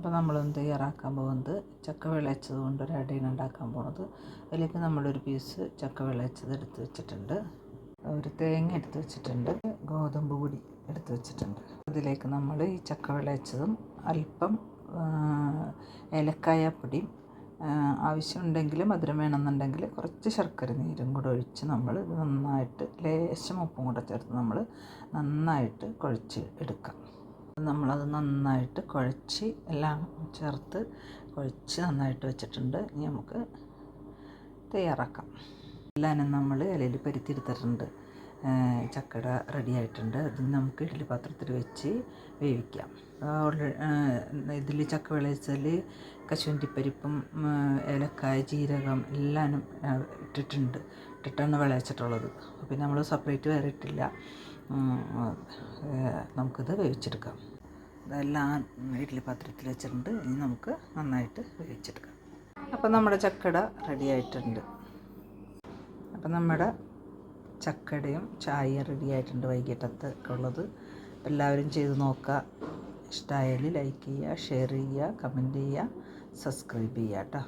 അപ്പോൾ നമ്മളൊന്ന് തയ്യാറാക്കാൻ പോകുന്നത് ചക്ക വിളയിച്ചത് കൊണ്ടൊരു അടയാണ് ഉണ്ടാക്കാൻ പോകുന്നത്. അതിലേക്ക് നമ്മളൊരു പീസ് ചക്ക വിളയിച്ചത് എടുത്ത് വെച്ചിട്ടുണ്ട്, ഒരു തേങ്ങ എടുത്ത് വെച്ചിട്ടുണ്ട്, ഗോതമ്പ് പൊടി എടുത്ത് വെച്ചിട്ടുണ്ട്. അതിലേക്ക് നമ്മൾ ഈ ചക്ക വിളയിച്ചതും അല്പം ഏലക്കായ പൊടിയും ആവശ്യമുണ്ടെങ്കിൽ മധുരം വേണമെന്നുണ്ടെങ്കിൽ കുറച്ച് ശർക്കര നീരും കൂടെ ഒഴിച്ച് നമ്മൾ നന്നായിട്ട് ലേശം ഉപ്പും കൂടെ ചേർത്ത് നമ്മൾ നന്നായിട്ട് കുഴച്ച് എടുക്കാം. നമ്മളത് നന്നായിട്ട് കുഴച്ച് എല്ലാം ചേർത്ത് കുഴച്ച് നന്നായിട്ട് വെച്ചിട്ടുണ്ട്. ഇനി നമുക്ക് തയ്യാറാക്കാം. എല്ലാനും നമ്മൾ ഇലയിൽ പരുത്തിയെടുത്തിട്ടുണ്ട്. ചക്കട റെഡി ആയിട്ടുണ്ട്. അതിന് നമുക്ക് ഇഡ്ഡലി പാത്രത്തിൽ വെച്ച് വേവിക്കാം. ഇതിൽ ചക്ക വിളയിച്ചതിൽ കശുവണ്ടിപ്പരിപ്പും ഏലക്കായ ജീരകം എല്ലാനും ഇട്ടിട്ടാണ് വിളയിച്ചിട്ടുള്ളത്. പിന്നെ നമ്മൾ സെപ്പറേറ്റ് വേറെ ഇട്ടില്ല. നമുക്കിത് വേവിച്ചെടുക്കാം. ഇതെല്ലാം ഇഡ്ഡലി പാത്രത്തിൽ വെച്ചിട്ടുണ്ട്. ഇനി നമുക്ക് നന്നായിട്ട് വേവിച്ചെടുക്കാം. അപ്പം നമ്മുടെ ചക്കട റെഡി ആയിട്ടുണ്ട്. അപ്പം നമ്മുടെ ചക്കടയും ചായ റെഡി ആയിട്ടുണ്ട്, വൈകിട്ടത്തൊക്കെ ഉള്ളത്. എല്ലാവരും ചെയ്ത് നോക്കുക. ഇഷ്ടമായാൽ ലൈക്ക് ചെയ്യുക, ഷെയർ ചെയ്യുക, കമൻറ്റ് ചെയ്യുക, സബ്സ്ക്രൈബ് ചെയ്യുക കേട്ടോ.